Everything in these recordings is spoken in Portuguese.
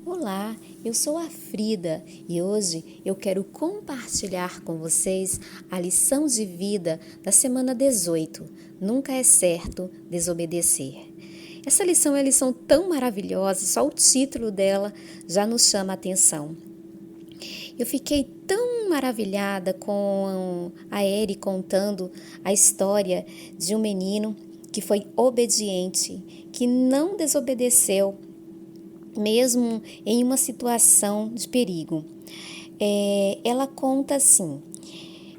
Olá, eu sou a Frida e hoje eu quero compartilhar com vocês a lição de vida da semana 18. Nunca é certo desobedecer. Essa lição é uma lição tão maravilhosa, só o título dela já nos chama a atenção. Eu fiquei tão maravilhada com a Eri contando a história de um menino que foi obediente, que não desobedeceu mesmo em uma situação de perigo. Ela conta assim: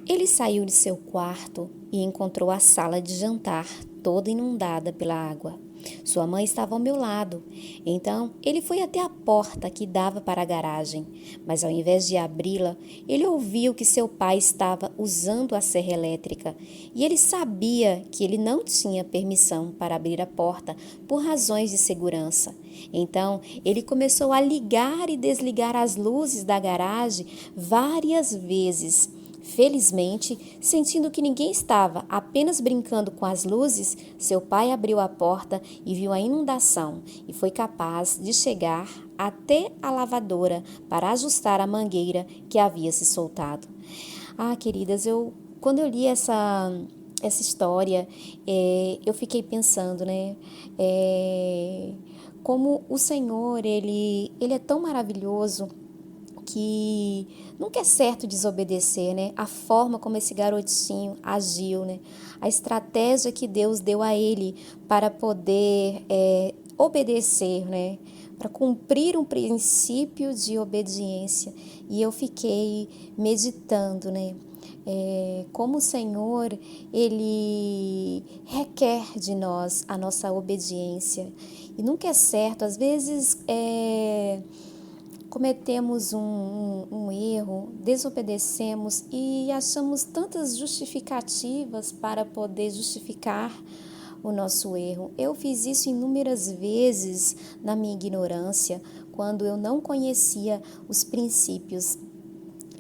ele saiu de seu quarto e encontrou a sala de jantar toda inundada pela água. Sua mãe estava ao meu lado, então ele foi até a porta que dava para a garagem, mas ao invés de abri-la, ele ouviu que seu pai estava usando a serra elétrica e ele sabia que ele não tinha permissão para abrir a porta por razões de segurança. Então ele começou a ligar e desligar as luzes da garagem várias vezes. Felizmente, sentindo que ninguém estava apenas brincando com as luzes, seu pai abriu a porta e viu a inundação e foi capaz de chegar até a lavadora para ajustar a mangueira que havia se soltado. Queridas, quando eu li essa história, eu fiquei pensando, né? Como o Senhor, ele é tão maravilhoso que nunca é certo desobedecer, né? A forma como esse garotinho agiu, né? A estratégia que Deus deu a ele para poder obedecer, né? Para cumprir um princípio de obediência. E eu fiquei meditando, né? Como o Senhor, Ele requer de nós a nossa obediência. E nunca é certo, às vezes cometemos um erro, desobedecemos e achamos tantas justificativas para poder justificar o nosso erro. Eu fiz isso inúmeras vezes na minha ignorância, quando eu não conhecia os princípios.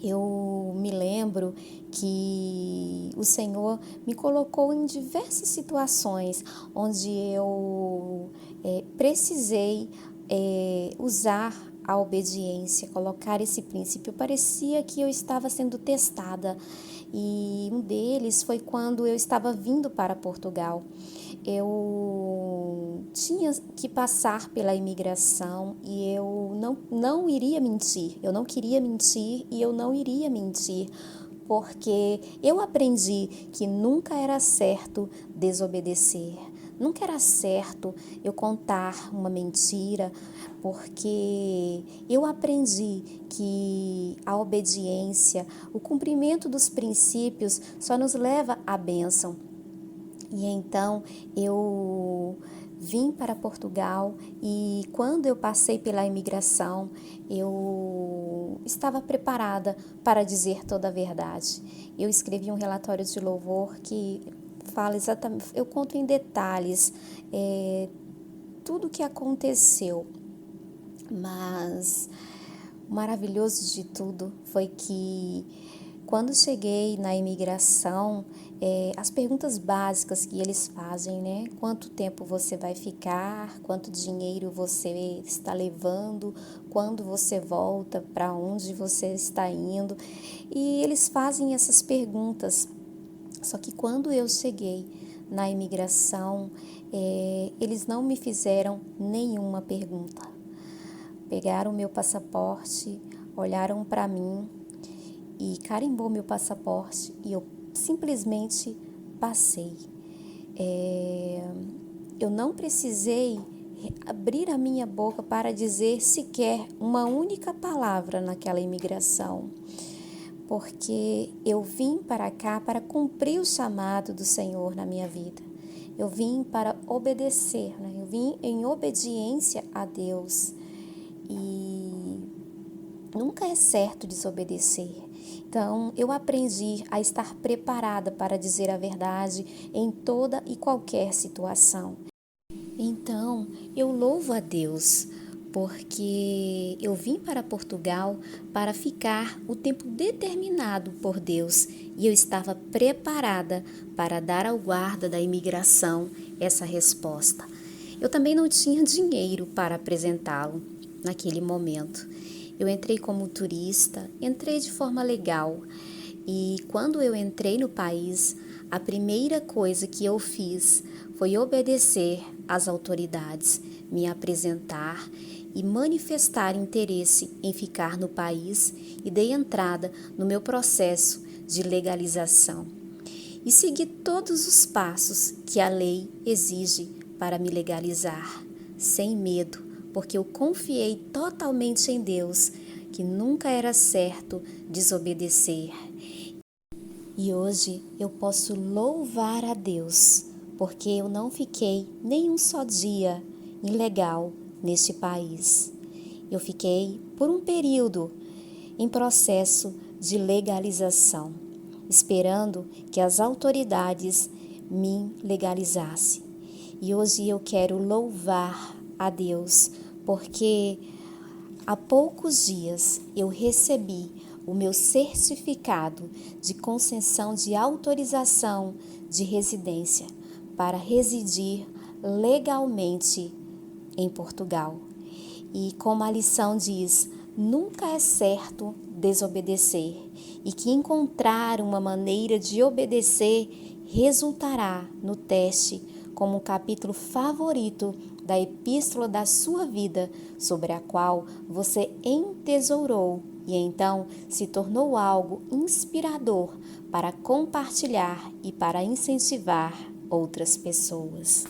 Eu me lembro que o Senhor me colocou em diversas situações onde eu precisei usar a obediência, colocar esse princípio. Parecia que eu estava sendo testada e um deles foi quando eu estava vindo para Portugal. Eu tinha que passar pela imigração e eu não iria mentir. Eu não queria mentir e eu não iria mentir, porque eu aprendi que nunca era certo desobedecer. Nunca era certo eu contar uma mentira, porque eu aprendi que a obediência, o cumprimento dos princípios só nos leva à bênção. E então eu vim para Portugal e quando eu passei pela imigração, eu estava preparada para dizer toda a verdade. Eu escrevi um relatório de louvor que fala exatamente, eu conto em detalhes tudo o que aconteceu, mas o maravilhoso de tudo foi que quando cheguei na imigração, as perguntas básicas que eles fazem, né? Quanto tempo você vai ficar? Quanto dinheiro você está levando? Quando você volta? Para onde você está indo? E eles fazem essas perguntas. Só que quando eu cheguei na imigração, eles não me fizeram nenhuma pergunta. Pegaram o meu passaporte, olharam para mim e carimbou meu passaporte e eu simplesmente passei. Eu não precisei abrir a minha boca para dizer sequer uma única palavra naquela imigração, porque eu vim para cá para cumprir o chamado do Senhor na minha vida. Eu vim para obedecer, né? Eu vim em obediência a Deus e nunca é certo desobedecer. Então, eu aprendi a estar preparada para dizer a verdade em toda e qualquer situação. Então, eu louvo a Deus, porque eu vim para Portugal para ficar o tempo determinado por Deus e eu estava preparada para dar ao guarda da imigração essa resposta. Eu também não tinha dinheiro para apresentá-lo. naquele momento. Eu entrei como turista, entrei de forma legal e quando eu entrei no país, a primeira coisa que eu fiz foi obedecer às autoridades, me apresentar e manifestar interesse em ficar no país e dei entrada no meu processo de legalização. E segui todos os passos que a lei exige para me legalizar, sem medo, porque eu confiei totalmente em Deus, que nunca era certo desobedecer. E hoje eu posso louvar a Deus, porque eu não fiquei nem um só dia ilegal neste país. Eu fiquei por um período em processo de legalização, esperando que as autoridades me legalizassem. E hoje eu quero louvar a Deus, porque há poucos dias eu recebi o meu certificado de concessão de autorização de residência para residir legalmente em Portugal. E como a lição diz, nunca é certo desobedecer e que encontrar uma maneira de obedecer resultará no teste como um capítulo favorito da epístola da sua vida, sobre a qual você entesourou e então se tornou algo inspirador para compartilhar e para incentivar outras pessoas.